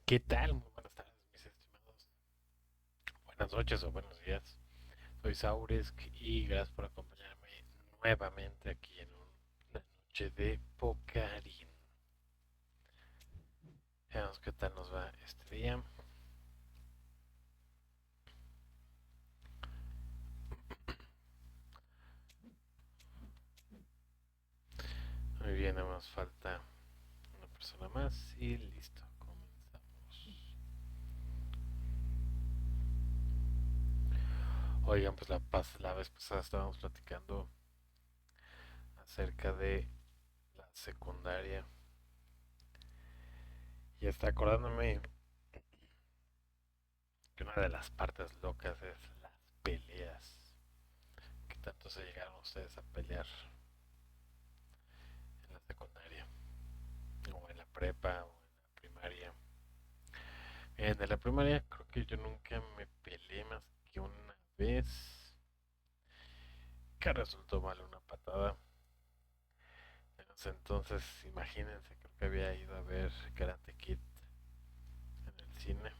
¿Qué tal? Muy buenas tardes, mis estimados. Buenas noches o buenos días. Soy Sauresk y gracias por acompañarme nuevamente aquí en una noche de Pocarín. Veamos qué tal nos va este día. Muy bien, nada más falta una persona más y listo, comenzamos. Oigan, pues la vez pasada estábamos platicando acerca de la secundaria y está acordándome que una de las partes locas es las peleas. ¿Qué tanto se llegaron ustedes a pelear en la secundaria? O en la prepa, o en la primaria. En la primaria creo que yo nunca me peleé más que una vez. Que resultó mal una patada. En ese entonces, imagínense, creo que había ido a ver Karate Kid en el cine.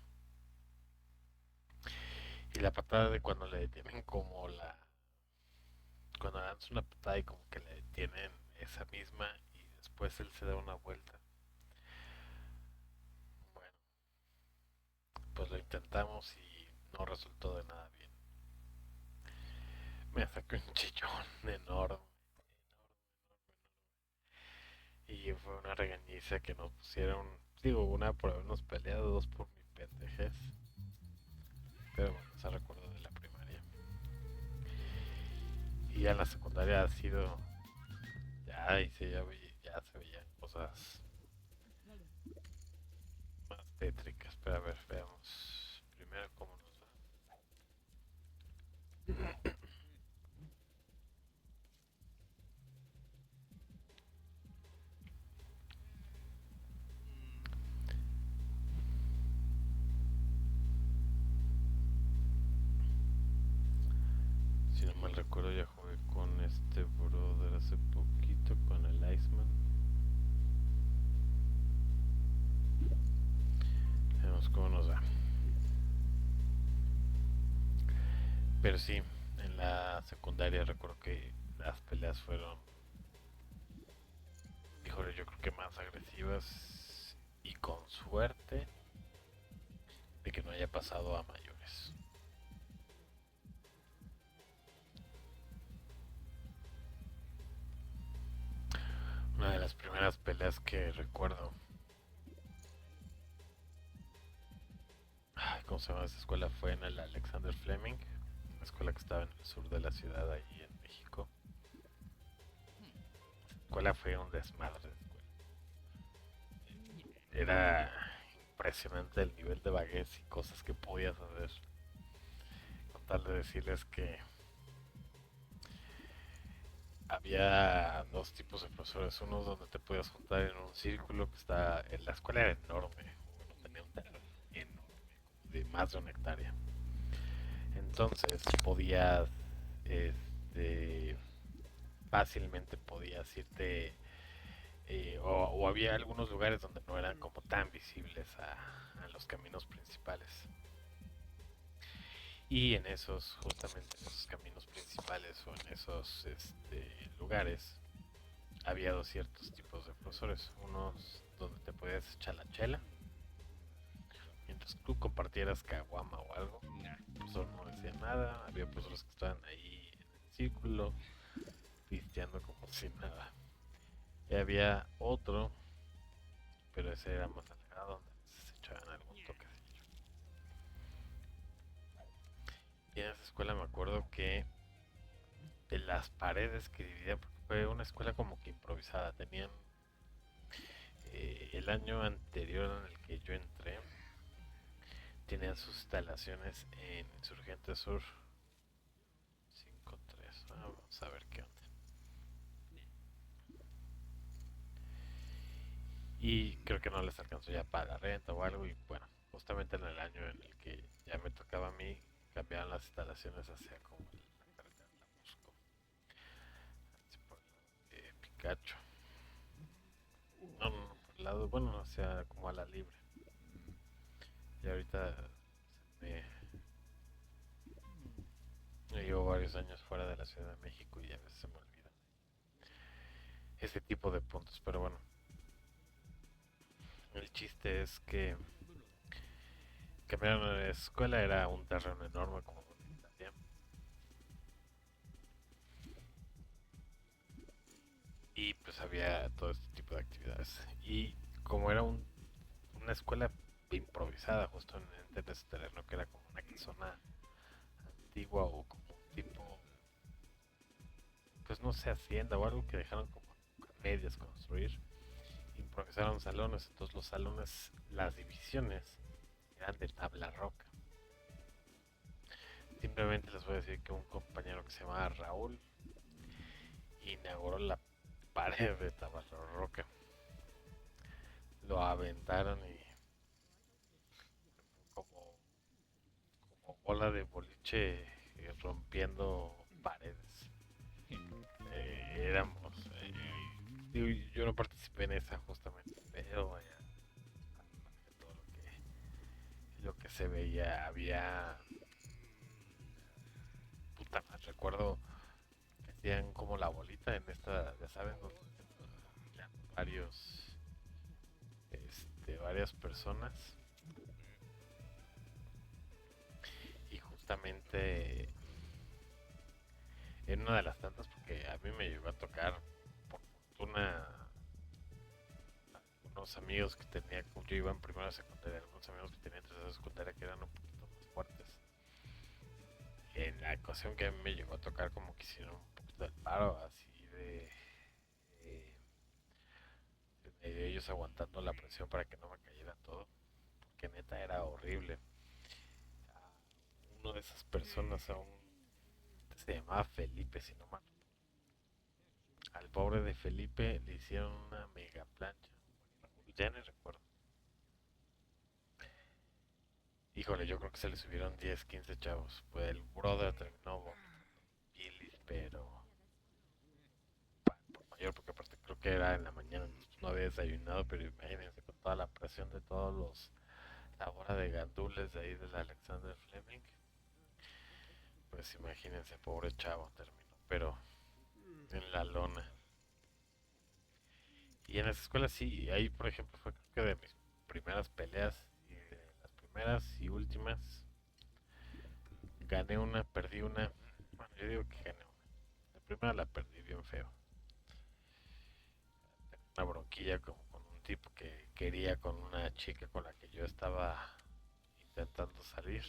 Y la patada de cuando le detienen como la... Cuando lanza una patada y como que le detienen esa misma y después él se da una vuelta. Bueno, pues lo intentamos y no resultó de nada bien. Me saqué un chillón enorme, y fue una regañiza que nos pusieron, digo, una por habernos peleado, dos por mi pendejez. Pero bueno, se recuerdo de la primaria. Y ya en la secundaria ha sido, ya, ya se veían cosas más tétricas. Pero a ver, veamos. Primero, ¿cómo nos va? Si no mal recuerdo, ya jugué con este brother hace poquito, con el Iceman. Veamos cómo nos va. Pero sí, en la secundaria recuerdo que las peleas fueron, híjole, yo creo que más agresivas y con suerte de que no haya pasado a mayores. Una de las primeras peleas que recuerdo, ¿cómo se llama esa escuela? Fue en el Alexander Fleming, una escuela que estaba en el sur de la ciudad, ahí en México. La escuela fue un desmadre de escuela. Era impresionante el nivel de vaguez y cosas que podías hacer. Con tal de decirles que había dos tipos de profesores, uno donde te podías juntar en un círculo que está, en la escuela era enorme, bueno, tenía un terreno enorme, como de más de una hectárea. Entonces podías, este, fácilmente podías irte, o había algunos lugares donde no eran como tan visibles a los caminos principales. Y en esos, justamente en esos caminos principales o en esos lugares, había dos ciertos tipos de profesores. Unos donde te podías echar la chela, mientras tú compartieras caguama o algo, el profesor no decía nada. Había profesores que estaban ahí en el círculo, pisteando como si nada. Y había otro, pero ese era más alejado, donde se echaban algún toquecillo. Y en esa escuela me acuerdo que de las paredes que dividían, porque fue una escuela como que improvisada, tenían el año anterior en el que yo entré, tenían sus instalaciones en Insurgente Sur 53. Vamos a ver qué onda. Y creo que no les alcanzó ya para la renta o algo. Y bueno, justamente en el año en el que ya me tocaba a mí, cambiaron las instalaciones hacia como la carretera de la Busco, hacia por el lado de Picacho. No, no, no, por el lado, bueno, hacia como a la libre. ahorita me, me llevo varios años fuera de la Ciudad de México y a veces se me olvida ese tipo de puntos. Pero bueno, el chiste es que caminar a la escuela era un terreno enorme como también. Y pues había todo este tipo de actividades. Y como era una escuela improvisada justo en ese terreno que era como una zona antigua o como un tipo, pues no sé, hacienda o algo que dejaron como a medias construir. Improvisaron salones, entonces los salones, las divisiones eran de tabla roca. Simplemente les voy a decir que un compañero que se llamaba Raúl inauguró la pared de tabla roca. Lo aventaron y como, como bola de boliche rompiendo paredes. Éramos. Digo, yo no participé en esa justamente, pero vaya, todo lo que se veía, había. Puta, más recuerdo que hacían como la bolita en esta, ya saben, donde varios, varias personas y justamente en una de las tantas, porque a mí me llegó a tocar por fortuna unos amigos que tenía, yo iba en primera secundaria, algunos amigos que tenía en tercera secundaria que eran un poquito más fuertes. En la ocasión que a mí me llegó a tocar como que hicieron un poquito del paro, así eh, de ellos aguantando la presión para que no me cayera todo, que neta era horrible. Uno de esas personas aún se llamaba Felipe, si no mal. Al pobre de Felipe le hicieron una mega plancha, ya no recuerdo. Híjole, yo creo que se le subieron 10 15 chavos. Pues el brother terminó bilis, pero por mayor, porque aparte creo que era en la mañana, entonces no había desayunado, pero imagínense con toda la presión de todos la hora de gandules de ahí del Alexander Fleming. Pues imagínense, pobre chavo terminó, pero en la lona. Y en esa escuela sí, ahí por ejemplo fue creo que de mis primeras peleas y de las primeras y últimas. Gané una, perdí una. Bueno, yo digo que gané una. La primera la perdí bien feo. Una bronquilla como con un tipo que quería con una chica con la que yo estaba intentando salir.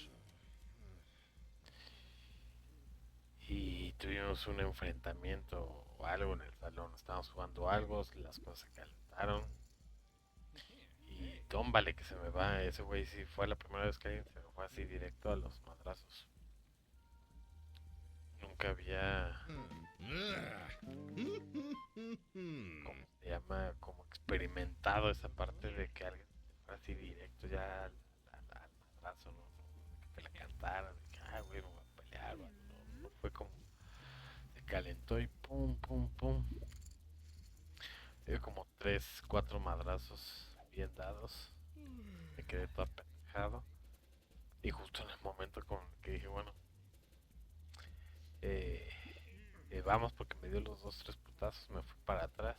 Y tuvimos un enfrentamiento o algo en el salón. Estábamos jugando algo, las cosas se calentaron. Y tómbale que se me va. Ese güey sí fue la primera vez que alguien se me fue así directo a los madrazos. Nunca había, ¿cómo se llama? Como experimentado esa parte de que alguien se fuera así directo ya al madrazo, ¿no? Que te la cantaran, de que, güey, me voy a pelear, ¿no? No fue como, se calentó y pum, pum, pum. Dio como tres, cuatro madrazos bien dados. Me quedé todo apendejado. Y justo en el momento con que dije, bueno, eh, vamos, porque me dio los dos, tres putazos, me fui para atrás.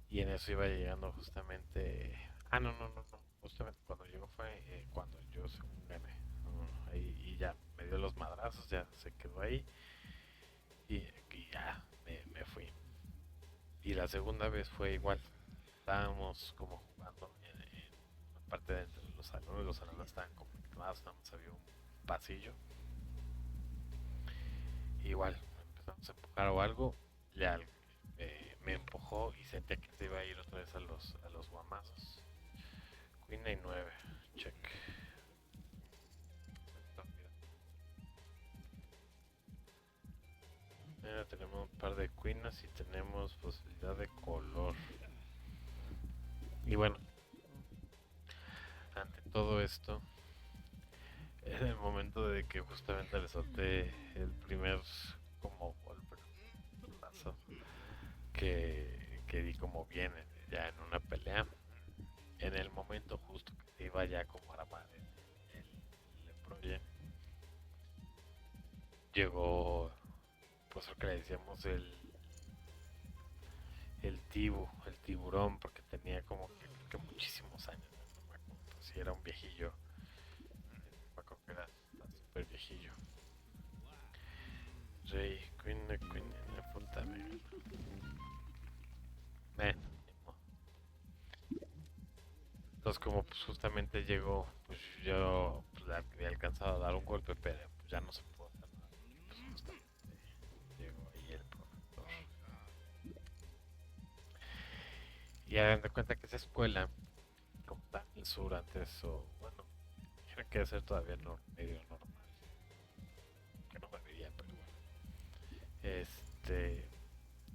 Y en eso iba llegando justamente. Ah, no, no, no, no. Justamente cuando llegó fue cuando yo según gané. Y ya me dio los madrazos, ya se quedó ahí. Y ya me fui. Y la segunda vez fue igual. Estábamos como jugando en la parte de entre los salones. Los salones estaban conectados, nada más había un pasillo. Igual, empezamos a empujar o algo. Ya me empujó y sentía que se iba a ir otra vez a los guamazos. Queen y 9, check. Mira, tenemos un par de queenas y tenemos posibilidad de color. Y bueno, ante todo esto, en el momento de que justamente le solté el primer como golpe, paso, que di como bien ya en una pelea, en el momento justo que se iba ya como a armar llegó, pues lo que le decíamos el tiburón, porque tenía como que muchísimos años, no me acuerdo si era un viejillo, me acuerdo que era súper viejillo. Rey, Queen, apúntame. Eh, entonces como pues justamente llegó, pues yo pues, le había alcanzado a dar un golpe, pero pues ya no se pudo hacer nada. Pues justamente llegó ahí el protector. Y hagan de cuenta que esa escuela, como está en el sur antes, o bueno, tiene que ser todavía medio normal, que no me diría, pero bueno. Este,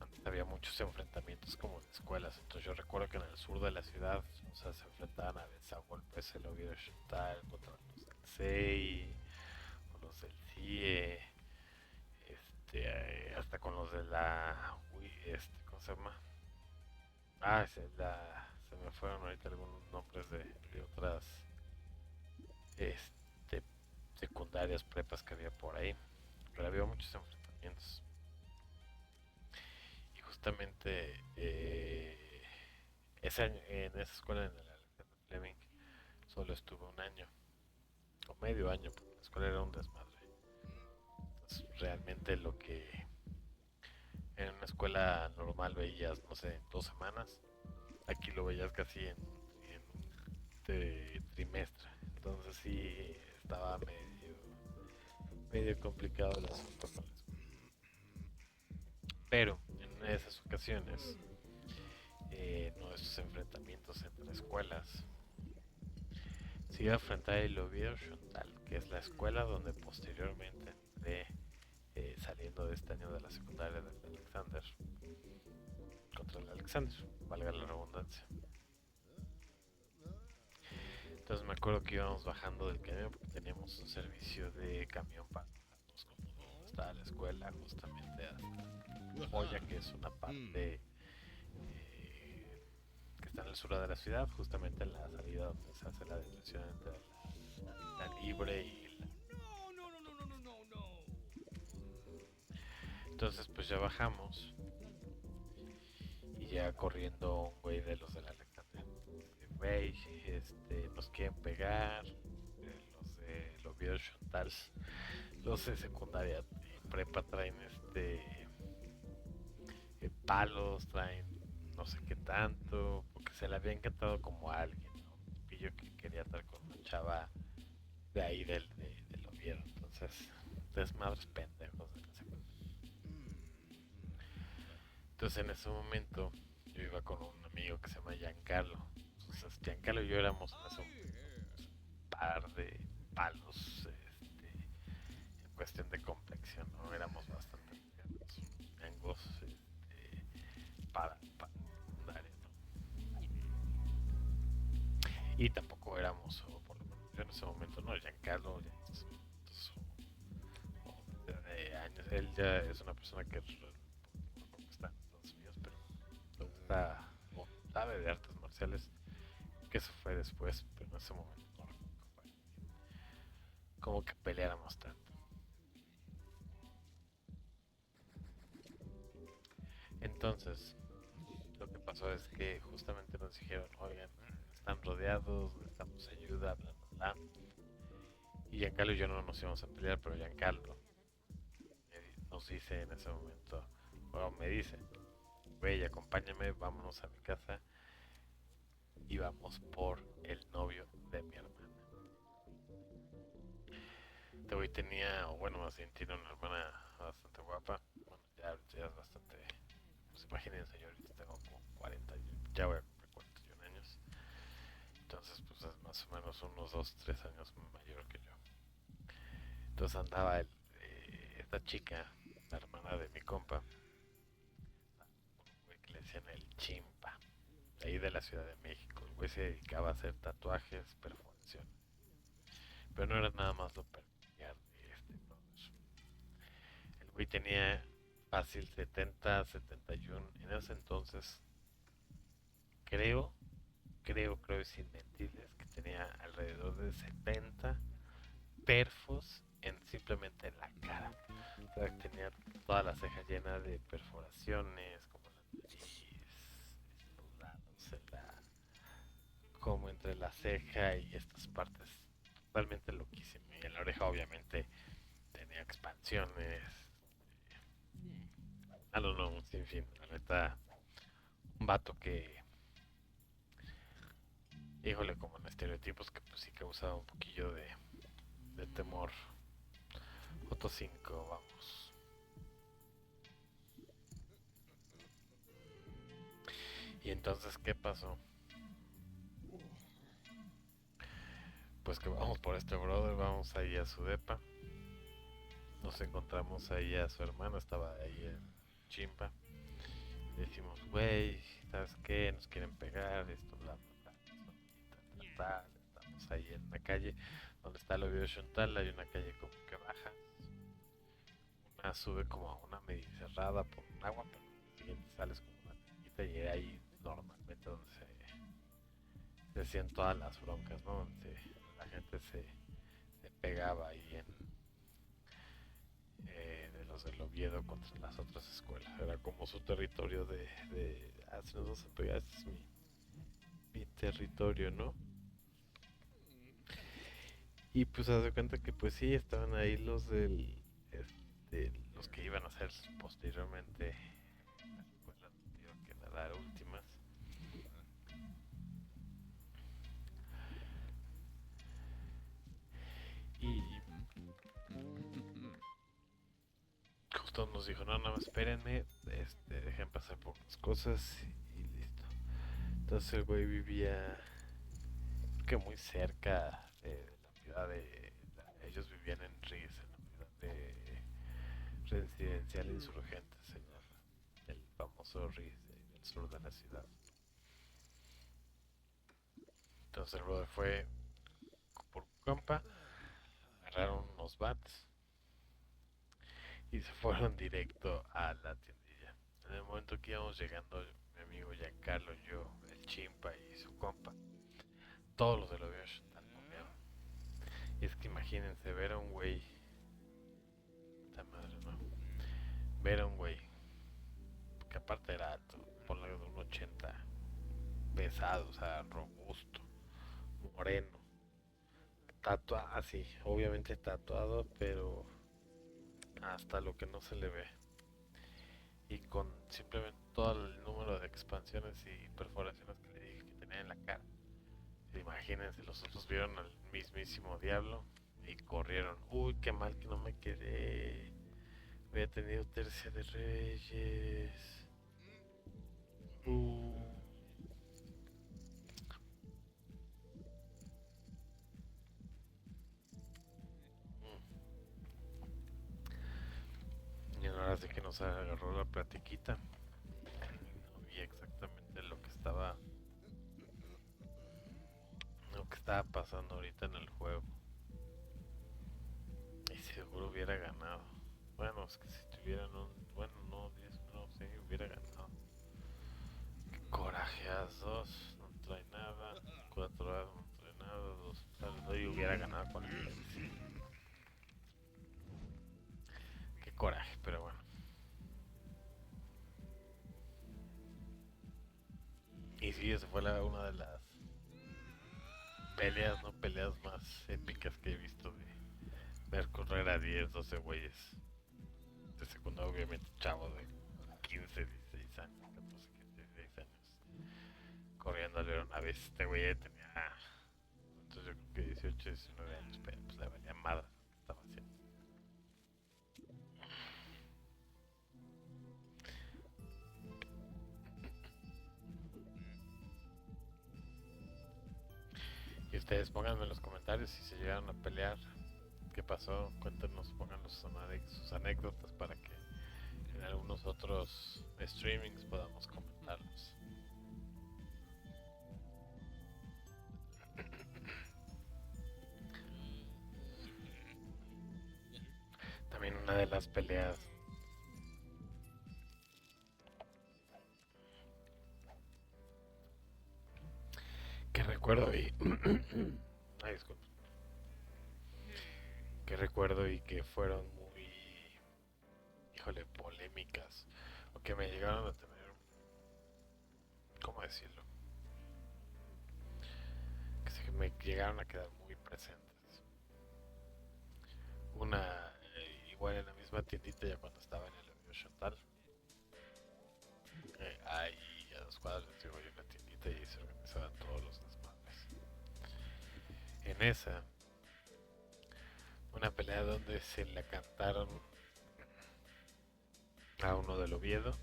antes había muchos enfrentamientos como en escuelas, entonces yo recuerdo que en el sur de la ciudad, o sea, se enfrentaban a veces a golpes el Oviedo Shuntal contra los del CEI, o los del CIE, hasta con los de la, uy, ¿cómo se llama? Se me fueron ahorita algunos nombres de otras, este, secundarias, prepas que había por ahí, pero había muchos enfrentamientos. Y justamente ese año, en esa escuela, en el Alexander Fleming, solo estuve un año, o medio año, porque la escuela era un desmadre. Entonces, realmente lo que en una escuela normal veías, no sé, en 2 semanas, aquí lo veías casi en un trimestre. Entonces sí estaba medio complicado el asunto con la escuela. Pero en esas ocasiones, uno de esos enfrentamientos entre escuelas, se iba a enfrentar el Oviedo Shuntal, que es la escuela donde posteriormente entré, saliendo de este año de la secundaria del Alexander, contra el Alexander, valga la redundancia. Entonces me acuerdo que íbamos bajando del camión porque teníamos un servicio de camión para bajarnos como de donde estaba la escuela, justamente hasta Joya, que es una parte que está en el sur de la ciudad, justamente en la salida donde se hace la desviación entre la Libre y la autopista. Entonces pues ya bajamos y llega corriendo un güey de los de la Alexandria. Güey, nos quieren pegar, los de los videos Chontals, los de secundaria y prepa traen palos, traen no sé qué tanto, porque se le había encantado como a alguien, ¿no? Un pillo que quería estar con una chava de ahí del Oviedo. Entonces, desmadres pendejos de la secundaria. Entonces en ese momento yo iba con un amigo que se llama Giancarlo. Entonces Giancarlo y yo éramos en ese momento un par de palos, en cuestión de complexión, ¿no? Éramos bastante angos, para secundaria, ¿no? Y tampoco éramos, o por lo menos yo en ese momento no, Giancarlo ya de años, él ya es una persona que está en Estados Unidos, pero le gusta o sabe de artes marciales, que eso fue después, pero en ese momento no recuerdo como que peleáramos tanto. Entonces, lo que pasó es que justamente nos dijeron, oigan, están rodeados, necesitamos ayuda, bla, bla, bla. Y Giancarlo y yo no nos íbamos a pelear, pero Giancarlo nos dice en ese momento, bueno, me dice, güey, acompáñame, vámonos a mi casa y vamos por el novio de mi hermana. Este güey tenía, o bueno, más bien tiene una hermana bastante guapa. Bueno, ya es bastante. Pues imagínense, yo ahorita tengo como 40, ya voy a cumplir 41 años. Entonces, pues es más o menos unos 2 3 años mayor que yo. Entonces andaba esta chica, la hermana de mi compa, un güey que le decían el Chimpa, de ahí de la Ciudad de México. El güey se dedicaba a hacer tatuajes, perforación. Pero no era nada más lo peculiar de este brother. El güey tenía fácil 70, 71. En ese entonces, creo, creo, sin mentirles, que tenía alrededor de 70 perfos simplemente en la cara. tenía toda la ceja llena de perforaciones, como la nariz, los lados, como entre la ceja y estas partes, totalmente loquísimo. Y en la oreja obviamente tenía expansiones, I don't know, sin fin, la neta, un vato que, híjole, como en estereotipos que pues sí causaba un poquillo de temor. Foto 5 vamos. Y entonces, ¿qué pasó? Pues que vamos por este brother, vamos ahí a su depa. Nos encontramos ahí a su hermano, estaba ahí en chimpa. Le decimos, güey, ¿sabes qué? Nos quieren pegar, esto, bla, bla, bla, tal. Estamos ahí en una calle donde está el Oviedo Chontal, hay una calle como que baja. Una sube como a una medio cerrada por un agua, pero la siguiente sales como una tiendita y ahí normalmente donde se hacían todas las broncas, ¿no? Donde la gente se pegaba ahí de los del Oviedo contra las otras escuelas. Era como su territorio si nos vamos a pegar, este es mi territorio, ¿no? Y pues haz de cuenta que pues sí, estaban ahí los que iban a ser posteriormente las escuelas donde iban a quedar últimas. Y justo nos dijo, no, no, espérenme, dejen pasar pocas cosas y listo. Entonces el güey vivía, creo que muy cerca de la unidad ellos vivían en RIS, en la unidad de residencial insurgente, señor, el famoso RIS del sur de la ciudad. Entonces el brother fue por compa, agarraron unos bats y se fueron directo a la tiendilla. En el momento que íbamos llegando, mi amigo Giancarlo, yo, el chimpa y su compa, todos los de la aviación talponearon. Y es que imagínense ver a un güey, esta madre, ¿no? Ver a un güey, que aparte era alto, ponle de un 80, pesado, o sea, robusto, moreno, tatuado, así, obviamente tatuado, pero hasta lo que no se le ve. Y con simplemente todo el número de expansiones y perforaciones que le dije que tenía en la cara. Imagínense, los otros vieron al mismísimo diablo y corrieron. Uy, qué mal que no me quedé. Había tenido tercia de reyes. Uh. Y ahora sí que nos agarró la platiquita. No vi exactamente lo que estaba pasando ahorita en el juego. Y seguro hubiera ganado. Bueno, es que si tuvieran un. Bueno, no, 10, no, sí, hubiera ganado. Qué corajeazos, no trae nada. 4 A no trae nada. 2 tal, no, y hubiera ganado con el Pepsi. Qué coraje, pero bueno. Y sí, esa fue una de las peleas, no peleas más épicas que he visto de ver correr a 10 12 güeyes. De secundaria, obviamente, chavo de 15 16 años, 14 15 16 años. Corriendo a leer una vez. Este güey tenía, entonces yo creo que 18 19 años, pero pues le valía madre lo que estaba haciendo. Y ustedes pónganme en los comentarios si se llegaron a pelear, qué pasó, cuéntenos, pongan sus anécdotas para que en algunos otros streamings podamos comentarlos. También una de las peleas que recuerdo y ay, disculpe, que recuerdo y que fueron muy híjole, polémicas, o que me llegaron a tener, ¿cómo decirlo? Que me llegaron a quedar muy presentes. Una, igual en la misma tiendita ya cuando estaba en el Avenue Chantal, ahí a 2 cuadras les digo, hay una tiendita y ahí se organizaban todos los desmadres. En esa, una pelea donde se le cantaron a uno del Oviedo,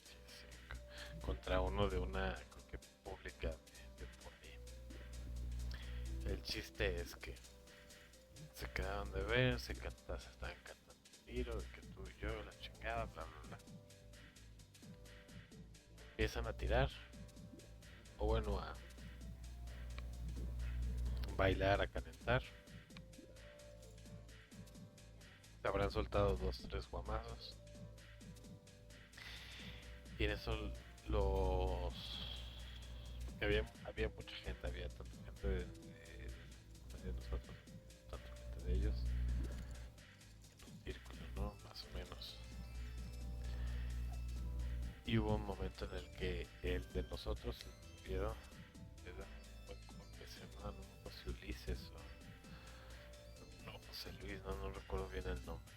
sí, sí, contra uno de una, creo que pública de por ahí. El chiste es que se quedaron de ver, se estaban cantando tiro, de que tú y yo, la chingada, bla, bla, bla. Empiezan a tirar, o bueno, a bailar, a calentar. Se habrán soltado 2, 3 guamazos. Y en eso los... había mucha gente, había tanta gente de nosotros, tanta gente de ellos, en un círculo, ¿no? Más o menos. Y hubo un momento en el que el de nosotros, el vieron, era, ¿cómo que se llama? No, José Ulises o... No, José Luis, no, no recuerdo bien el nombre.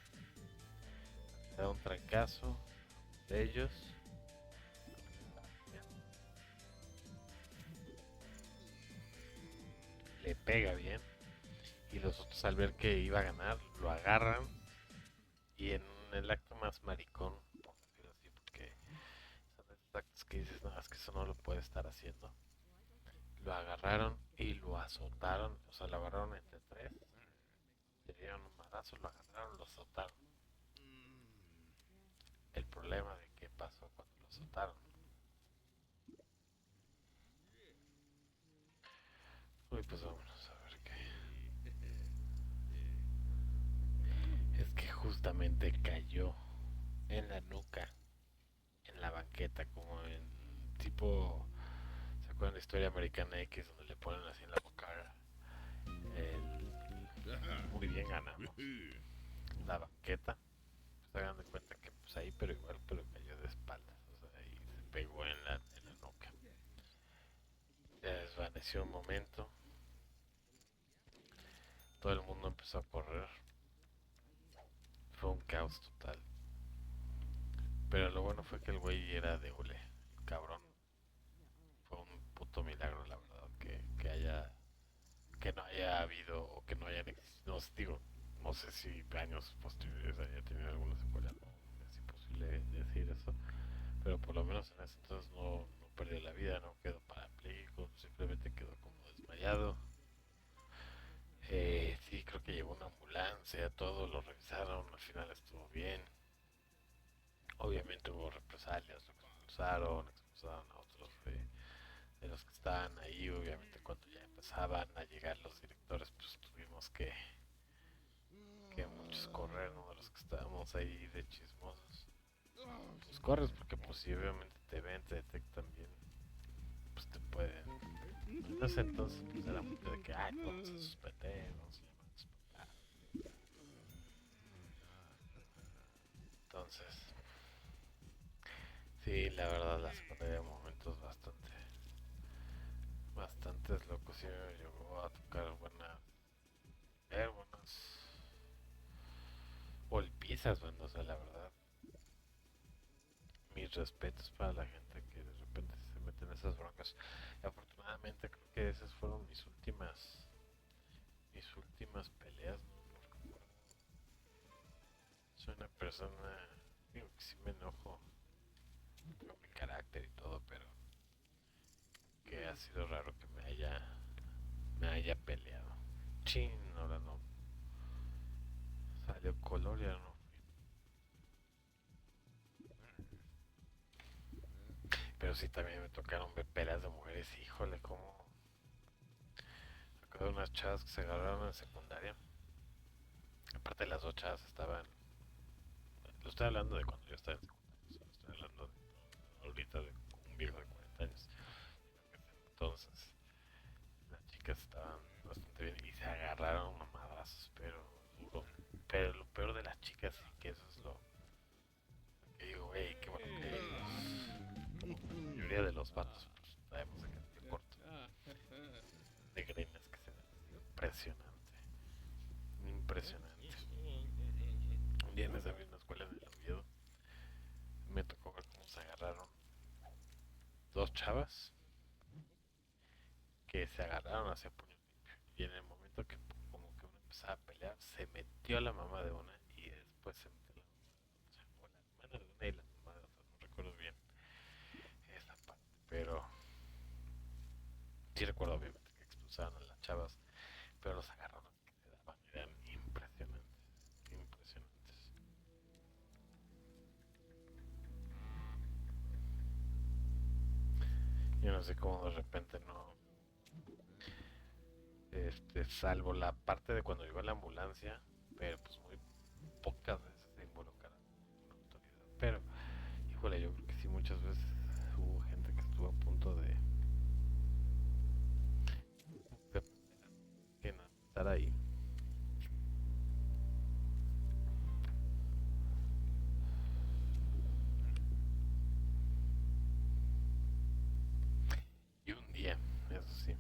Era un trancazo de ellos. Le pega bien. Y los otros al ver que iba a ganar, lo agarran. Y en el acto más maricón, por decirlo así, porque son esos actos que dices, no, es que eso no lo puede estar haciendo. Lo agarraron y lo azotaron. O sea, lo agarraron entre tres. Le dieron un madrazo, lo agarraron, lo azotaron. El problema de qué pasó cuando lo azotaron. Uy, pues vámonos a ver qué. Es que justamente cayó en la nuca, en la banqueta, como en tipo. ¿Se acuerdan de la historia americana X donde le ponen así en la boca muy bien ganamos? La banqueta. Se hagan de cuenta que pues ahí, pero igual, pero cayó de espaldas. O sea, ahí se pegó en la nuca. Se desvaneció un momento. Todo el mundo empezó a correr. Fue un caos total. Pero lo bueno fue que el güey era de hule. Cabrón. Fue un puto milagro, la verdad, que no haya habido o que no hayan existido. No, digo, no sé si años posteriores haya tenido alguna secuela, no es imposible decir eso, pero por lo menos en ese entonces no perdió la vida, no quedó parapléjico, simplemente quedó como desmayado. Sí, creo que llegó una ambulancia, todo lo revisaron, al final estuvo bien. Obviamente hubo represalias, expulsaron a otros de los que estaban ahí. Obviamente cuando ya empezaban a llegar los directores, pues tuvimos que muchos correr, ¿no? De los que estábamos ahí de chismosos. Pues corres porque pues si obviamente te ven, te detectan bien, pues te pueden. No sé, entonces pues era mucho de que, ay, vamos a suspender, vamos a llamar a sus papás. Entonces, sí, la verdad la secundaria momentos bastantes locos. Sí me llegó a tocar buenas golpizas, bueno, o sea, la verdad, mis respetos para la gente que de repente se mete en esas broncas. Y afortunadamente creo que esas fueron mis últimas peleas, no recuerdo. Soy una persona, digo que sí me enojo, tengo mi carácter y todo, pero que ha sido raro que me haya peleado. Chin, ahora no. Salió color, ya no. Pero sí también me tocaron ver peleas de mujeres, híjole, como. Recuerdo unas chavas que se agarraron en secundaria. Aparte las 2 chavas estaban. Lo estoy hablando de cuando yo estaba en secundaria. O sea, estoy hablando de ahorita de un viejo de 40 años. Entonces, las chicas estaban bastante bien y se agarraron a madrazos, pero duro. Pero lo peor de las chicas y que eso es lo que digo, güey, qué bueno que la mayoría de los vatos pues traemos de cabello corto, de greñas que se ven impresionante, impresionante. Un día en esa misma escuela en el Oviedo me tocó ver cómo se agarraron dos chavas que se agarraron hacia puño limpio. Y en el momento que como que uno empezaba a pelear, se metió la mamá de una y después se metió la mamá de otra. O la hermana de una y la mamá de otra. No recuerdo bien esa parte. Pero sí recuerdo obviamente que expulsaron a las chavas, pero los agarrones que se daban eran impresionantes. Impresionantes. Yo no sé cómo de repente no. Salvo la parte de cuando llegó la ambulancia, pero pues muy pocas veces se involucraron con la autoridad. Pero, híjole, yo creo que sí, muchas veces hubo gente que estuvo a punto de que no estar ahí. Y un día, eso sí,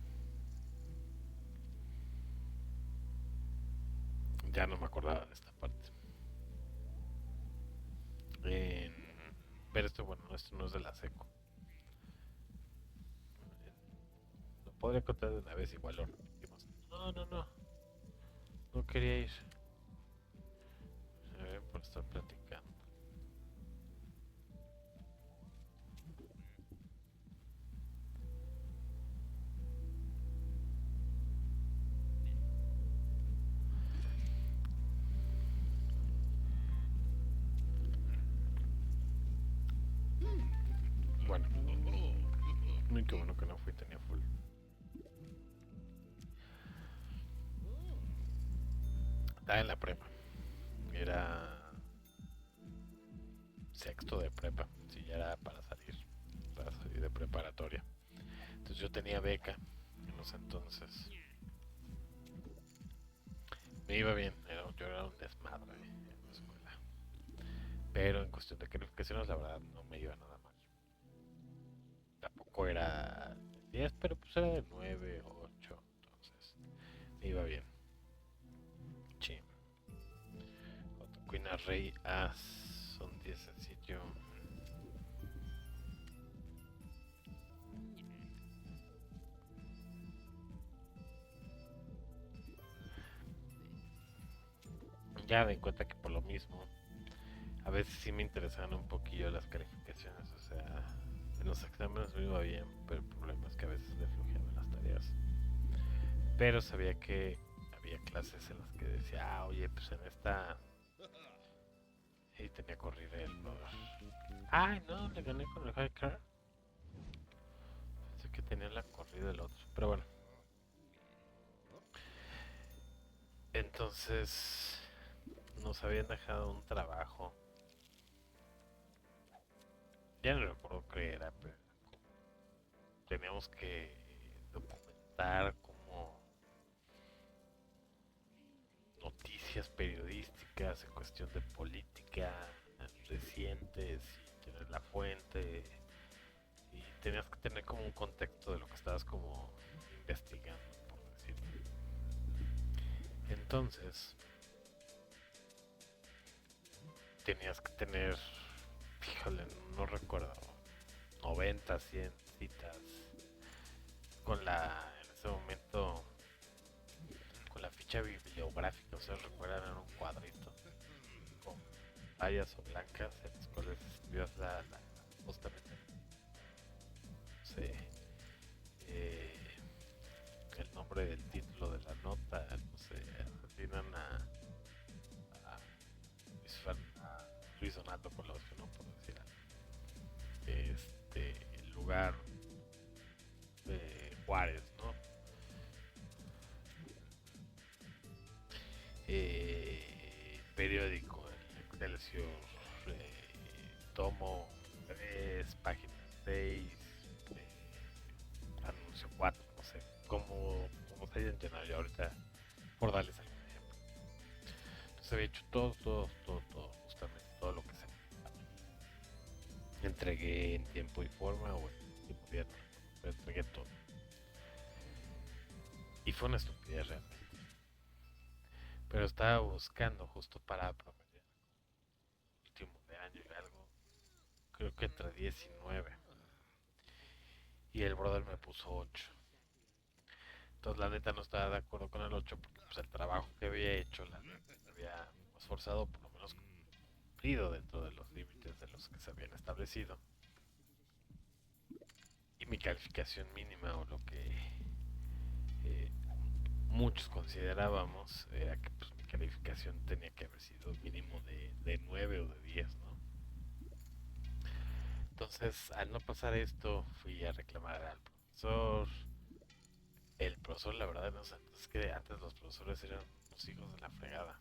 ya no me acordaba de esta parte. En, pero esto, bueno, esto no es de la seco. Lo podría contar de una vez, igual lo repetimos. No, no, no, no quería ir. Por estar platicando. Bueno, muy que bueno que no fui, tenía full. Estaba en la prepa. Era sexto de prepa. Sí, ya era para salir de preparatoria. Entonces yo tenía beca en los entonces. Me iba bien, yo era un desmadre en la escuela. Pero en cuestión de calificaciones, la verdad, no me iba nada mal. Tampoco era 10, pero pues era de 9 o 8. Entonces, me iba bien. Sí. Queen Rey, son 10 sencillo. Ya me di cuenta que por lo mismo, a veces sí me interesaban un poquillo las calificaciones. O sea, en los exámenes me iba bien, pero el problema es que a veces le flojeaba en las tareas. Pero sabía que había clases en las que decía, oye, pues en esta. Y tenía corrida el brother. Ay, no, le gané con el high car. Pensé que tenía la corrida el otro. Pero bueno, entonces nos habían dejado un trabajo. Ya no recuerdo qué era, pero teníamos que documentar como noticias periodísticas en cuestión de política recientes y tener la fuente y tenías que tener como un contexto de lo que estabas como investigando, por decirlo. Entonces, tenías que tener, fíjole, no recuerdo, 90, 100 citas con en ese momento, con la ficha bibliográfica, o sea, recuerdan, era un cuadrito con rayas o blancas en las cuales escribías justamente, no sé, eh, el nombre del título de la nota, no sé, asesinan a Luis Donaldo Colosio, ¿no? Por decir algo. El lugar de Juárez, ¿no? Periódico, el Excelsior, tomo 3, página 6, anuncio 4, no sé, como se hayan llenado yo ahorita, por darles algún ejemplo. Se había hecho todo, todo, todo, todo, justamente todo lo que se entregué en tiempo y forma o en tiempo y pero entregué todo. Y fue una estupidez realmente. Pero estaba buscando justo para promediar último de año y algo, creo que entre 10 y 9. Y el brother me puso 8. Entonces la neta no estaba de acuerdo con el 8 porque pues, el trabajo que había hecho, la neta, se había esforzado, por lo menos cumplido dentro de los límites de los que se habían establecido. Y mi calificación mínima o lo que eh, muchos considerábamos era que pues, mi calificación tenía que haber sido mínimo de 9 o de 10, ¿no? Entonces, al no pasar esto, fui a reclamar al profesor. El profesor, la verdad, no sé, es que antes los profesores eran unos hijos de la fregada.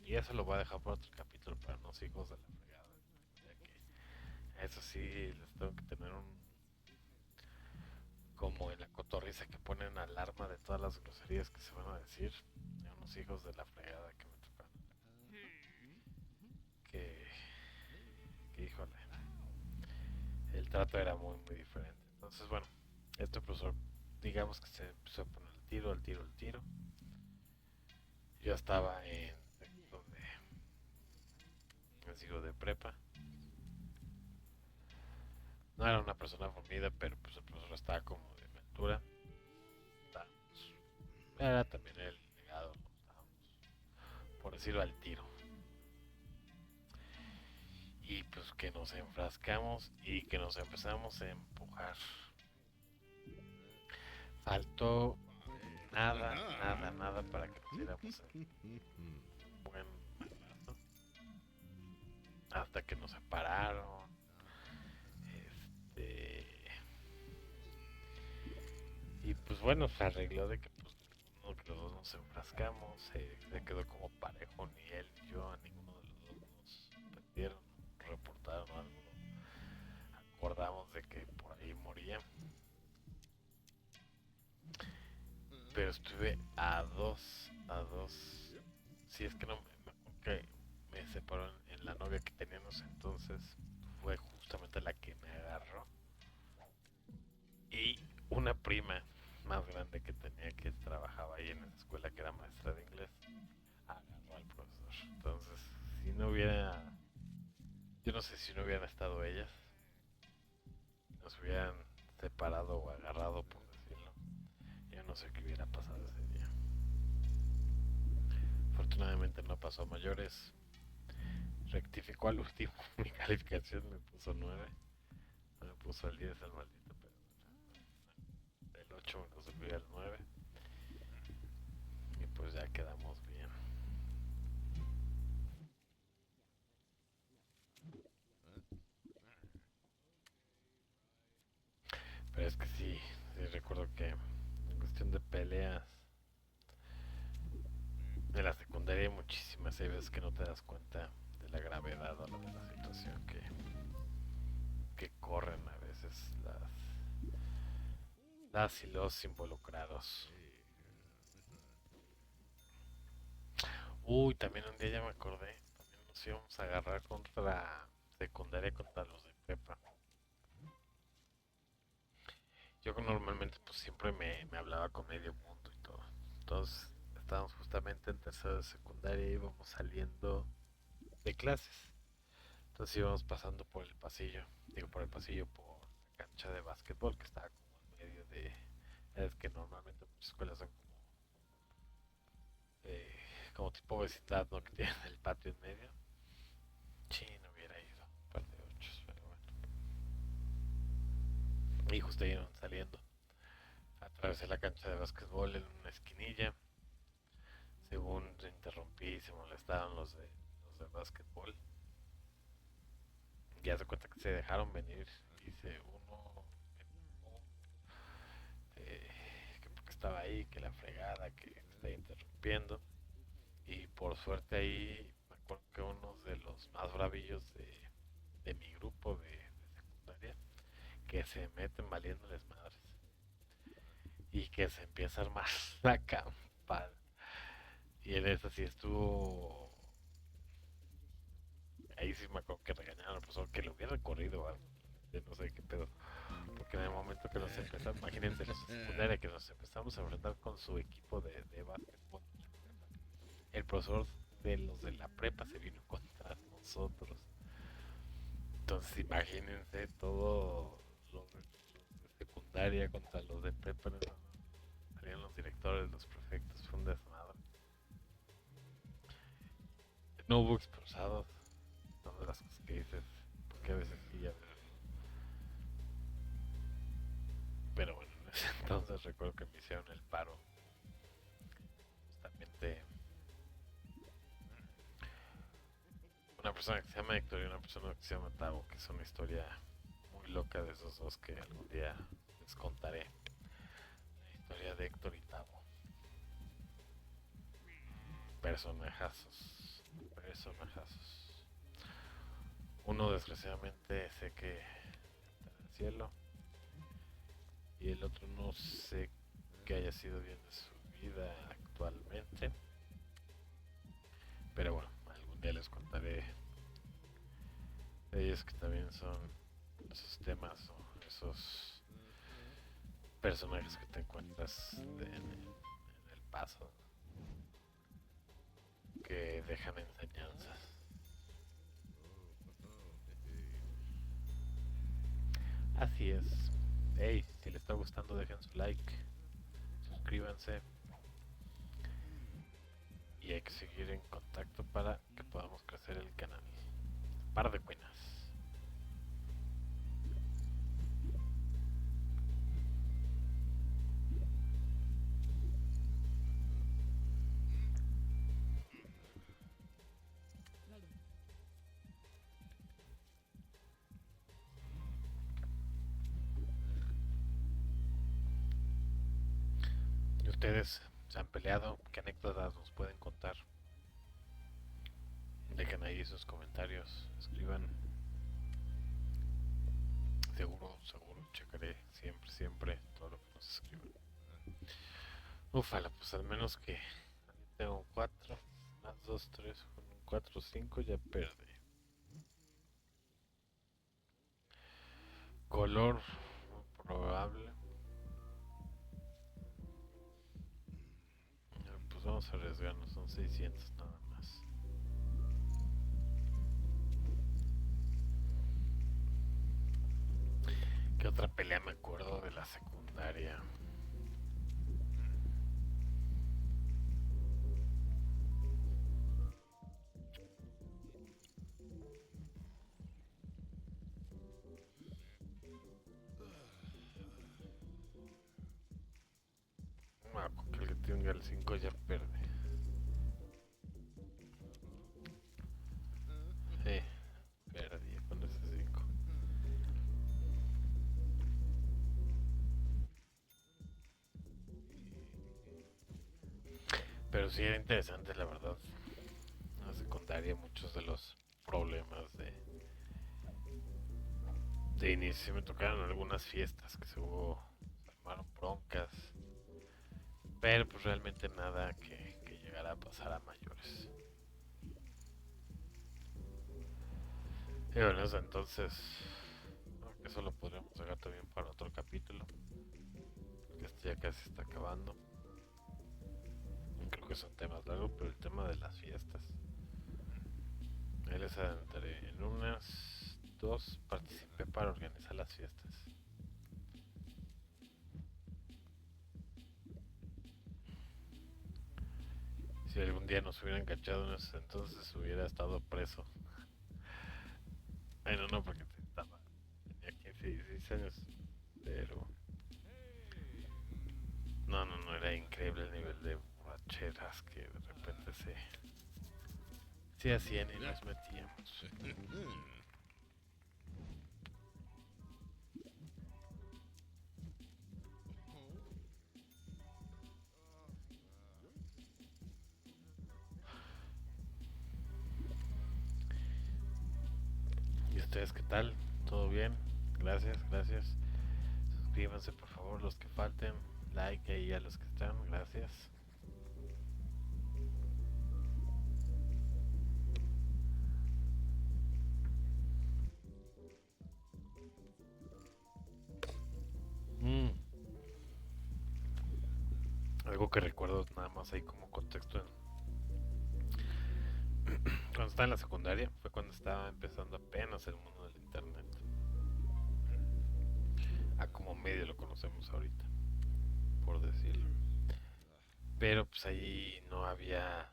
Y eso lo voy a dejar para otro capítulo, para unos hijos de la fregada. O sea que eso sí, les tengo que tener un, como en la cotorriza que ponen alarma de todas las groserías que se van a decir. De unos hijos de la fregada que me tocaron. Que, que híjole, el trato era muy, muy diferente. Entonces, bueno, este profesor, digamos que se empezó a poner el tiro, el tiro, el tiro. Yo estaba en donde les digo de prepa. No era una persona formida, pero pues el profesor estaba como de mi altura. Estábamos, era también el legado, ¿no? Estábamos, por decirlo, al tiro. Y pues que nos enfrascamos y que nos empezamos a empujar. Faltó nada, nada, nada para que nos diéramos el buen madrazo. Hasta que nos separaron. Este. Y pues bueno, se arregló de que pues ninguno de los dos nos enfrascamos. Se quedó como parejo, ni él ni yo. A ninguno de los dos nos prendieron, reportaron algo. Acordamos de que por ahí moría. Pero estuve a dos. Si es que no que me separó en la novia que teníamos entonces. Fue justamente la que me agarró. Y una prima más grande que tenía que trabajaba ahí en esa escuela que era maestra de inglés agarró al profesor. Entonces, si no hubiera, yo no sé si no hubieran estado ellas, nos hubieran separado o agarrado, por decirlo. Yo no sé qué hubiera pasado ese día. Afortunadamente no pasó a mayores. Rectificó al último. Mi calificación me puso 9. No me puso el 10 el maldito, pero el 8 me lo subió al 9. Y pues ya quedamos bien. Pero es que sí, sí recuerdo que en cuestión de peleas de la secundaria hay muchísimas. Hay veces que no te das cuenta de la gravedad o de la situación que corren a veces las y los involucrados. Uy, también un día ya me acordé, también nos íbamos a agarrar contra secundaria contra los de prepa. Yo normalmente pues siempre me hablaba con medio mundo y todo. Entonces estábamos justamente en tercero de secundaria y íbamos saliendo de clases. Entonces íbamos pasando por el pasillo, digo por el pasillo, por la cancha de básquetbol que estaba como en medio de... Es que normalmente muchas escuelas son eh, como tipo vecindad, ¿no? Que tienen el patio en medio. Sí, no hubiera ido, un par de ochos, pero bueno. Y justo iban saliendo. Atravesé la cancha de básquetbol en una esquinilla. Según se interrumpí y se molestaron los de básquetbol. Ya se cuenta que se dejaron venir. Dice uno que porque estaba ahí, que la fregada, que está interrumpiendo. Y por suerte ahí me acuerdo que uno de los más bravillos de mi grupo de secundaria, que se meten valiéndoles madres y que se empieza a armar la campada. Y en eso sí estuvo. ahí sí me acuerdo que regañaron al profesor que lo hubiera corrido o algo. Yo no sé qué pedo. Porque en el momento que nos empezamos, imagínense los de secundaria, que nos empezamos a enfrentar con su equipo de básquetbol, el profesor de los de la prepa se vino contra nosotros. Entonces imagínense todo los de secundaria contra los de prepa, ¿no? Salían los directores, los prefectos, fue un desmadre. No hubo expulsados, son de las cosas que dices, porque a veces sí ya. Pero bueno, en ese entonces recuerdo que me hicieron el paro. Justamente una persona que se llama Héctor y una persona que se llama Tavo, que es una historia muy loca de esos dos que algún día les contaré. La historia de Héctor y Tavo. Personajazos. Personajazos. Uno desgraciadamente sé que está en el cielo. Y el otro no sé qué haya sido bien de su vida actualmente. Pero bueno, algún día les contaré de ellos que también son esos temas o esos personajes que te encuentras en el paso que dejan enseñanzas. Así es. Hey, si les está gustando dejen su like, suscríbanse y hay que seguir en contacto para que podamos crecer el canal. Par de cuinas. ¿Y ustedes se han peleado? ¿Qué anécdotas nos pueden contar? Dejen ahí sus comentarios, escriban. Seguro, seguro, checaré siempre, siempre todo lo que nos escriban. Ufala, pues al menos que tengo 4, más 2, 3, 4, 5, ya perdí. Color probable. Pues vamos a arriesgarnos, son 600 nada más. ¿Qué otra pelea me acuerdo de la secundaria? Ah, con que el que tenga el 5 ya pierde. Sí, perdí con ese 5. Pero sí era interesante, la verdad. En la secundaria muchos de los problemas de inicio sí me tocaron algunas fiestas que se armaron broncas. Pero pues realmente nada que llegara a pasar a mayores. Y bueno, eso entonces, ¿no? Eso lo podríamos dejar también para otro capítulo. Que este ya casi está acabando. Creo que son temas largos, pero el tema de las fiestas. Ahí les adelantaré. En unas dos participé para organizar las fiestas. Si algún día nos hubieran cachado en ese entonces hubiera estado preso. Ay, no, porque tenía 15, 16 años. Pero no, era increíble el nivel de borracheras que de repente se hacían y nos metíamos. ¿Y ustedes qué tal? ¿Todo bien? Gracias, gracias. Suscríbanse por favor los que falten. Like ahí a los que están, gracias. Algo que recuerdo nada más ahí como contexto cuando estaba en la secundaria fue cuando estaba empezando apenas el mundo del internet, a como medio lo conocemos ahorita, por decirlo. Pero pues ahí no había,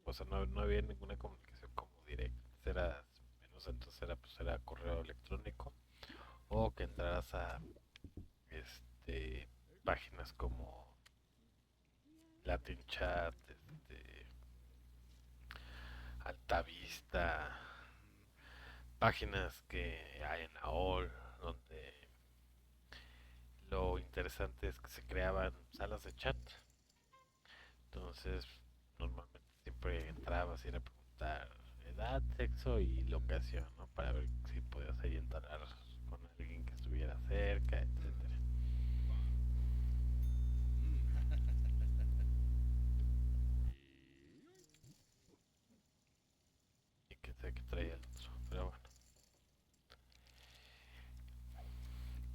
o sea, no había ninguna comunicación como directa. Era, menos entonces era, pues era correo electrónico o que entraras a este, páginas como Latin Chat, Altavista, páginas que hay en AOL, donde lo interesante es que se creaban salas de chat. Entonces, normalmente siempre entrabas y era preguntar edad, sexo y locación, ¿no? Para ver si podías ahí entrar con alguien que estuviera cerca, etcétera. Y que sé que traía el otro, pero bueno.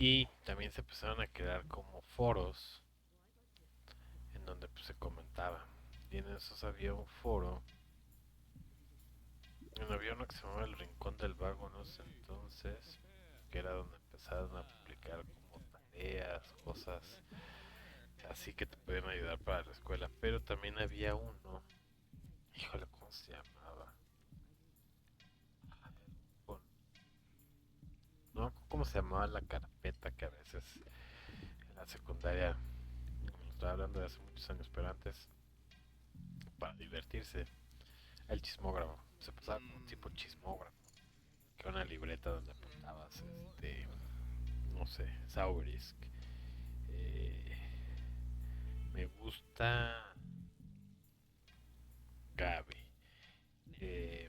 Y también se empezaron a crear como foros en donde pues, se comentaba. Y en esos había un foro, había uno que se llamaba El Rincón del Vago, no sé entonces, que era donde empezaron a publicar como tareas, cosas así que te pueden ayudar para la escuela. Pero también había uno, híjole, ¿cómo se llamaba? Con- No, ¿cómo se llamaba la carpeta que a veces en la secundaria, estoy hablando de hace muchos años, pero antes, para divertirse, el chismógrafo. Se pasaba como un tipo chismógrafo, que era una libreta donde apuntabas, no sé, Saurisk. eh, Me gusta Gaby.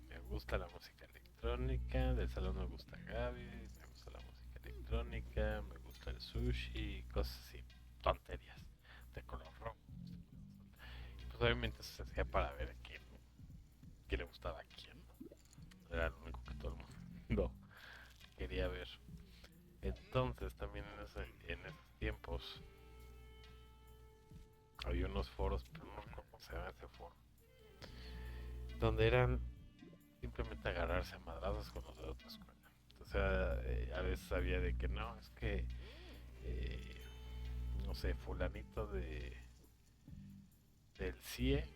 Me gusta la música electrónica, del salón me gusta Gaby, me gusta la música electrónica, me gusta el sushi, cosas así, tonterías de color rojo. Pues obviamente eso se hacía para ver quién le gustaba a quién, ¿no? Era lo único que todo el mundo quería ver. Entonces también en esos tiempos había unos foros, pero no recuerdo cómo se llama ese foro, donde eran simplemente agarrarse a madrazos con los de otra escuela. O sea, a veces había de que no, es que, eh, no sé, fulanito del CIE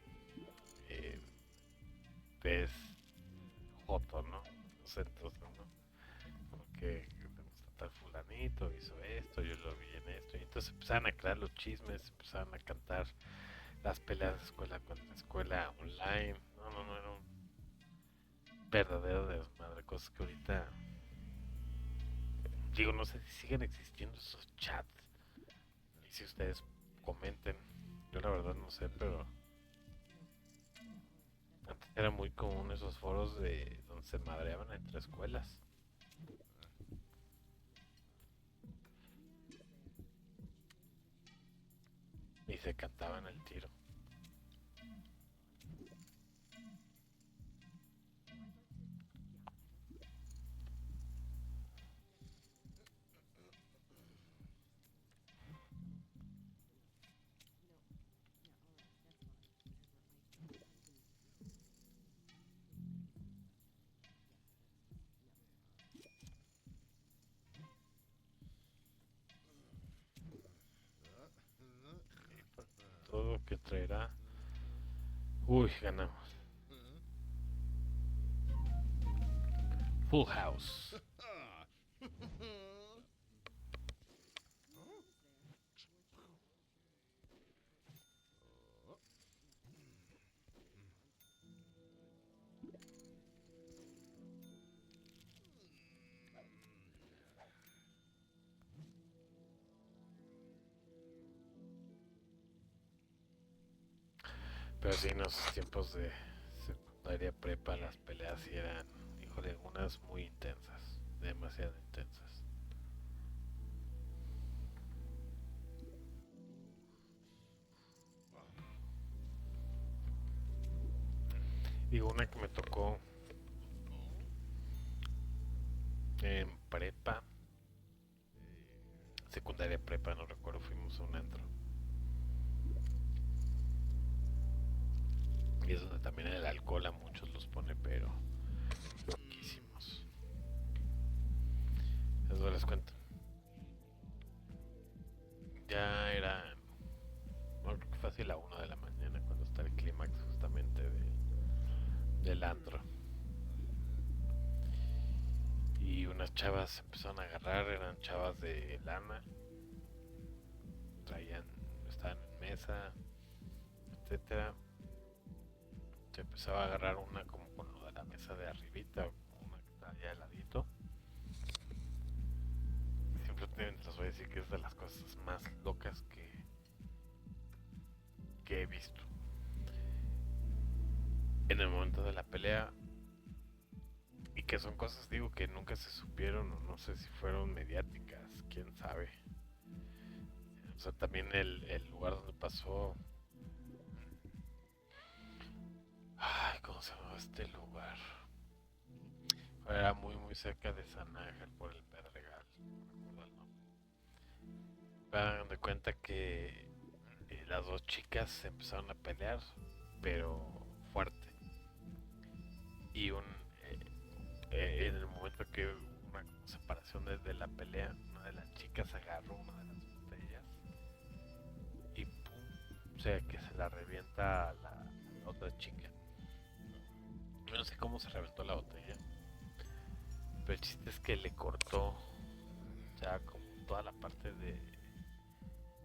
eh, es Joto, ¿no? No sé, entonces, ¿no? Porque me gusta tal fulanito, hizo esto, yo lo vi en esto. Y entonces empezaban a crear los chismes, empezaban a cantar las peleas de escuela con escuela online. No, no, no, era un verdadero desmadre, cosas que ahorita, digo, no sé si siguen existiendo esos chats. Y si ustedes comenten, yo la verdad no sé, pero antes era muy común esos foros de donde se madreaban entre escuelas y se cantaban el tiro. Y por todo lo que traerá, uy, ganamos. Full House. Pero sí, en esos tiempos de secundaria prepa, las peleas sí eran, híjole, algunas muy intensas, demasiado intensas. Digo, una que me tocó en prepa, secundaria prepa, no recuerdo, fuimos a un antro. Y es donde también el alcohol a muchos los pone, pero loquísimos. Eso les cuento. Ya era, bueno, creo que fue así la 1 de la mañana cuando está el clímax justamente del antro. Y unas chavas se empezaron a agarrar, eran chavas de lana, traían, estaban en mesa, etcétera. Se empezaba a agarrar una como con lo de la mesa de arribita, una que está allá al ladito. Simplemente les voy a decir que es de las cosas más locas que he visto. En el momento de la pelea, y que son cosas, digo, que nunca se supieron, o no sé si fueron mediáticas, quién sabe. O sea, también el lugar donde pasó. Ay, ¿cómo se llama este lugar? Era muy, muy cerca de San Ángel por el Pedregal. No recuerdo el nombre. Hagan de cuenta que las dos chicas se empezaron a pelear, pero fuerte. Y eh, en el momento que hubo una separación desde la pelea, una de las chicas agarró una de las botellas y pum, o sea, que se la revienta a la otra chica. Yo no sé cómo se reventó la botella, pero el chiste es que le cortó ya como toda la parte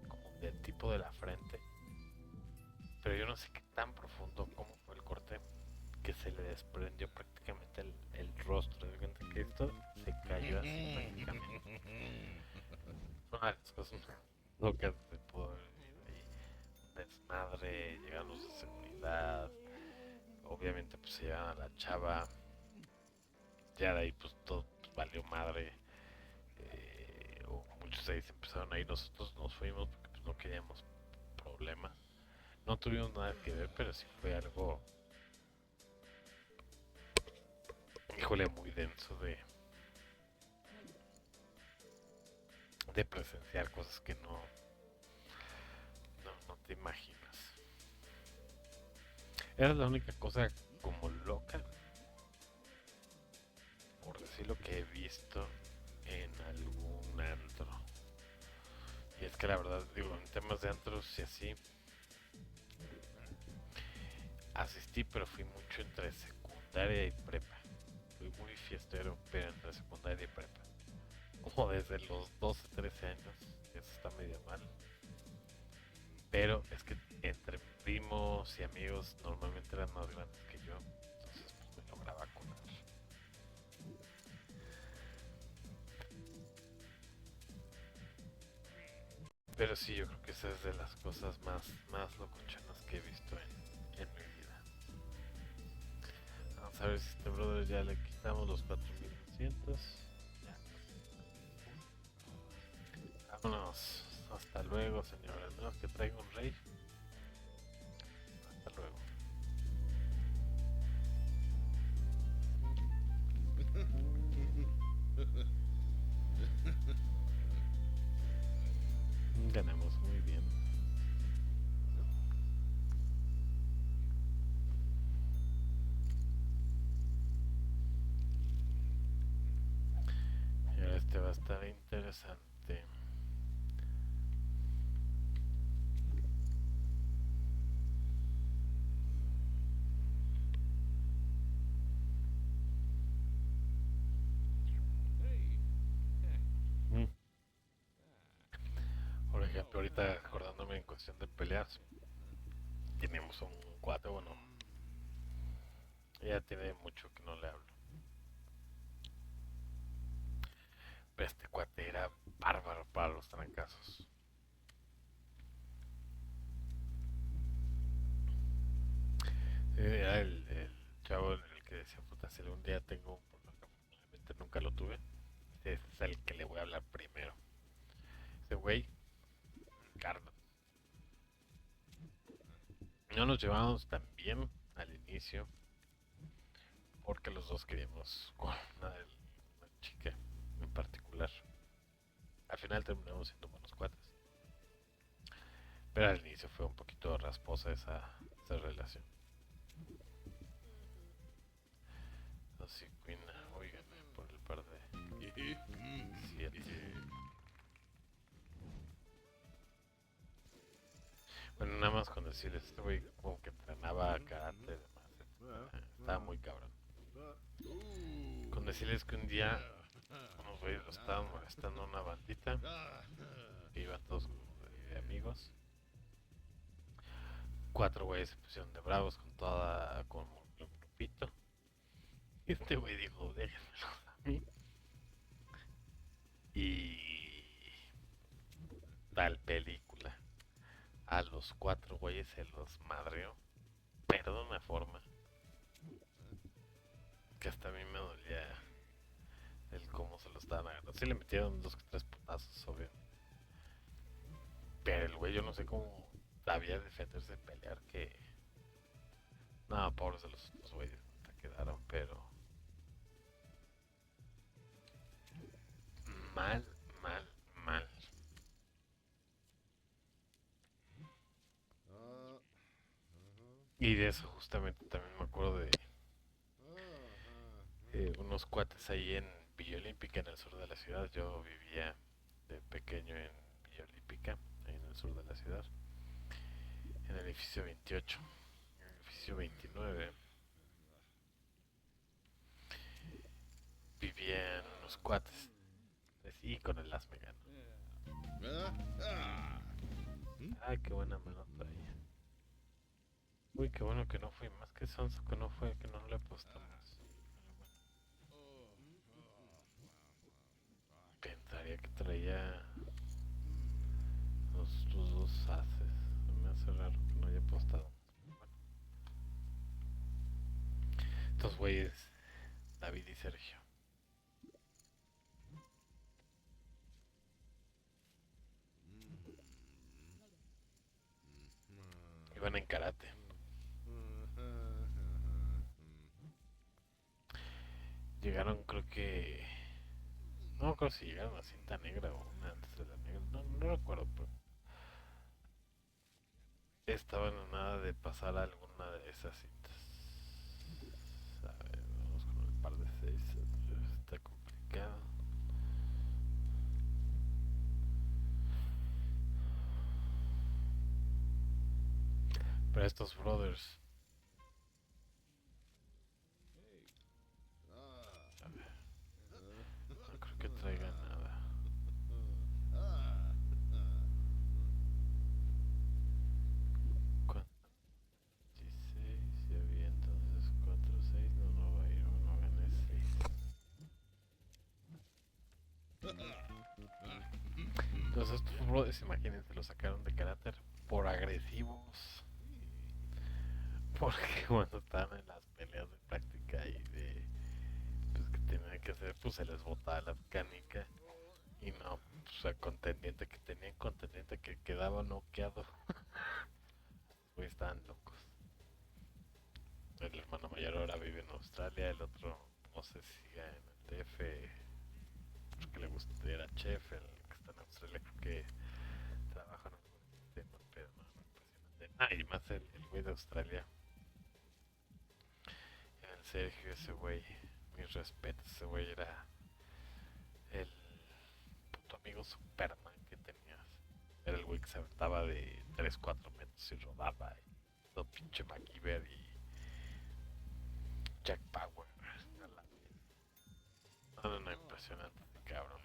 como del tipo de la frente, pero yo no sé qué tan profundo cómo fue el corte que se le desprendió prácticamente el rostro. De repente que esto se cayó así prácticamente. Fue una de las cosas locas de poder vivir ahí. Desmadre, llegan los de seguridad, obviamente pues se llevan a la chava, ya de ahí pues todo pues, valió madre. O muchos de ahí se empezaron a ir, nosotros nos fuimos porque pues no queríamos problemas. No tuvimos nada que ver, pero sí fue algo, híjole, muy denso de presenciar cosas que no te imaginas. Era la única cosa como loca, por decir lo que he visto en algún antro. Y es que la verdad, digo, en temas de antros y así, asistí, pero fui mucho entre secundaria y prepa. Fui muy fiestero, pero entre secundaria y prepa. Como desde los 12, 13 años, eso está medio mal. Pero es que entre primos y amigos normalmente eran más grandes que yo, entonces pues me lograba colar. Pero sí, yo creo que esa es de las cosas más locochonas que he visto en mi vida. Vamos a ver si este brother ya le quitamos los 4200. Ya. Vámonos. Hasta luego, señor. Al menos que traiga un rey. Hasta luego. Ganamos muy bien. Y ahora este va a estar interesante. Mm. Por ejemplo, ahorita acordándome en cuestión de peleas, tenemos un cuate, bueno, ya tiene mucho que no le hablo. Pero este cuate era bárbaro para los trancazos. Era el chavo en el que decía, puta, si algún día tengo un problema, realmente nunca lo tuve. Ese es el que le voy a hablar primero. Ese güey, Carlos. No nos llevábamos tan bien al inicio porque los dos queríamos con una chica en particular. Al final terminamos siendo buenos cuates. Pero al inicio fue un poquito rasposa esa relación. Así, Queen, oigan, por el par de 7. Bueno, nada más con decirles, este güey como que entrenaba karate y demás, estaba muy cabrón. Con decirles que un día unos güeyes lo estaban molestando a una bandita, que iban todos como de amigos. 4 güeyes se pusieron de bravos con toda, como un grupito. Y este güey dijo, déjenmelos a mí. Y tal película. A los 4 güeyes se los madreó, pero de una forma que hasta a mí me dolía el cómo se lo estaban agarrando. Sí le metieron 2 que 3 putazos, obvio. Pero el güey yo no sé cómo sabía defenderse, pelear, que... No, pobres de los otros güeyes, hasta quedaron, pero... Mal, mal, mal. Y de eso justamente también me acuerdo de unos cuates ahí en Villa Olímpica, en el sur de la ciudad. Yo vivía de pequeño en Villa Olímpica, ahí en el sur de la ciudad, en el edificio 28. En el edificio 29 vivían unos cuates, y con el as me ganó. Ay, qué buena me lo traía. Uy, qué bueno que no fui, más que sonso que no fue, que no le apostamos. Pensaría que traía los 2 ases. Me hace raro que no haya apostado. Bueno, estos güeyes, David y Sergio, iban en karate. Llegaron, creo que... No creo si llegaron a cinta negra o una antes de la negra. No, no recuerdo, pero estaban a nada de pasar a alguna de esas cintas. A ver, vamos con el par de 6. Está complicado. Pero estos brothers, a ver, no creo que traigan nada. ¿Cuánto? 16, ya vi entonces 4, 6, no, no va a ir, bueno, gané 6. Entonces estos brothers, imagínense, lo sacaron de carácter por agresivos. Porque cuando estaban en las peleas de práctica y de pues que tenían que hacer, pues se les botaba la canica. Y no, pues a contendiente que tenían, contendiente que quedaba noqueado. Pues estaban locos. El hermano mayor ahora vive en Australia, el otro no sé si siga en el DF, porque le gusta, era chef, el que está en Australia creo que trabaja en algún sistema, pero no, no, impresionante. Ah, y más el güey de Australia, el Sergio, ese güey, mis respetos, ese güey era el puto amigo Superman que tenías. Era el güey que se aventaba de 3 4 metros y rodaba, y todo pinche MacGyver y Jack Power. No, no, no, impresionante, cabrón.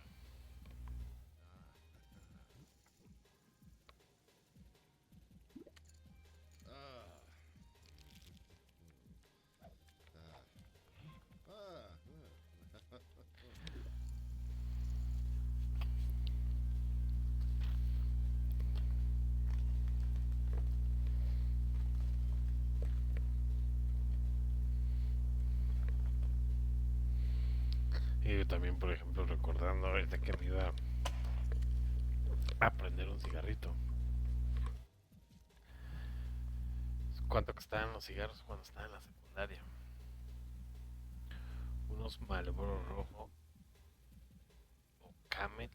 Y también, por ejemplo, recordando ahorita que me iba a prender un cigarrito. ¿Cuánto costaban los cigarros cuando estaba en la secundaria? Unos Marlboro rojo o Camel,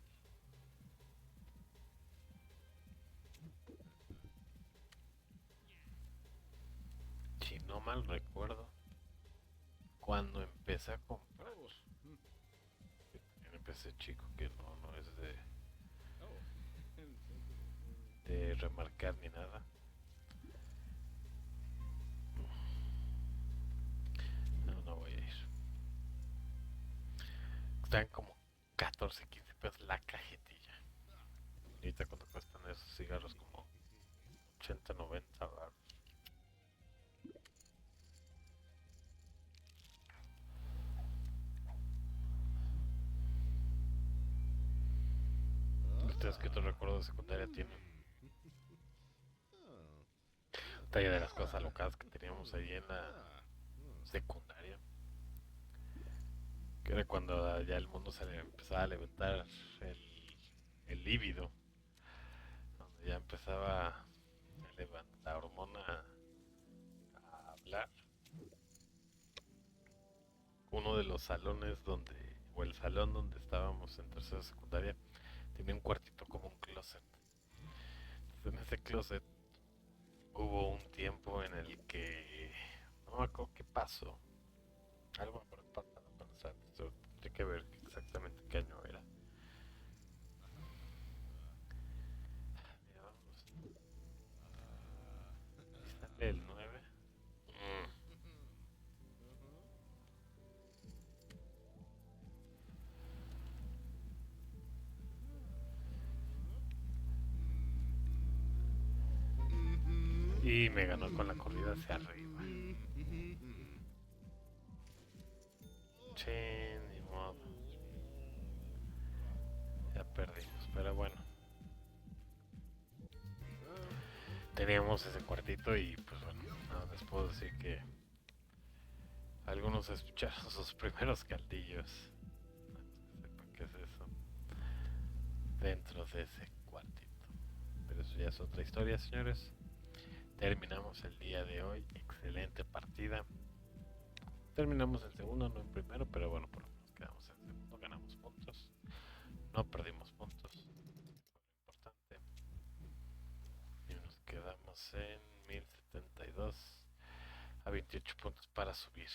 chino no mal recuerdo, cuando empecé a comprar, empecé chico, que no es de remarcar ni nada. No voy a ir. Están como 14, 15 pesos la cajetilla. Y ahorita cuando cuestan esos cigarros como 80, 90 baros. ¿Ustedes qué otro recuerdo de secundaria tienen? Talla de las cosas alocadas que teníamos ahí en la secundaria. Que era cuando ya el mundo se le empezaba a levantar el, el líbido. Donde ya empezaba la hormona a hablar. Uno de los salones donde, o el salón donde estábamos en tercera secundaria, tenía un cuartito como un closet. Entonces, en ese closet hubo un tiempo en el que no me acuerdo qué pasó. Algo habrá pasado con esa. Tendré que ver exactamente qué año era. Mira, vamos. Y sale el 9. Y me ganó con la corrida hacia arriba. Che, ni modo. Ya perdimos. Pero bueno, teníamos ese cuartito y pues bueno, nada, les puedo decir que algunos escucharon sus primeros caldillos. Sepan qué es eso dentro de ese cuartito. Pero eso ya es otra historia, señores. Terminamos el día de hoy. Excelente partida. Terminamos el segundo, no el primero, pero bueno, por lo menos quedamos en segundo. Ganamos puntos. No perdimos puntos. Importante. Y nos quedamos en 1072 a 28 puntos para subir.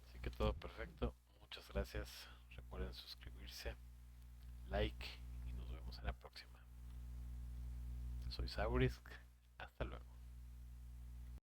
Así que todo perfecto. Muchas gracias. Recuerden suscribirse, like y nos vemos en la próxima. Soy Saurisk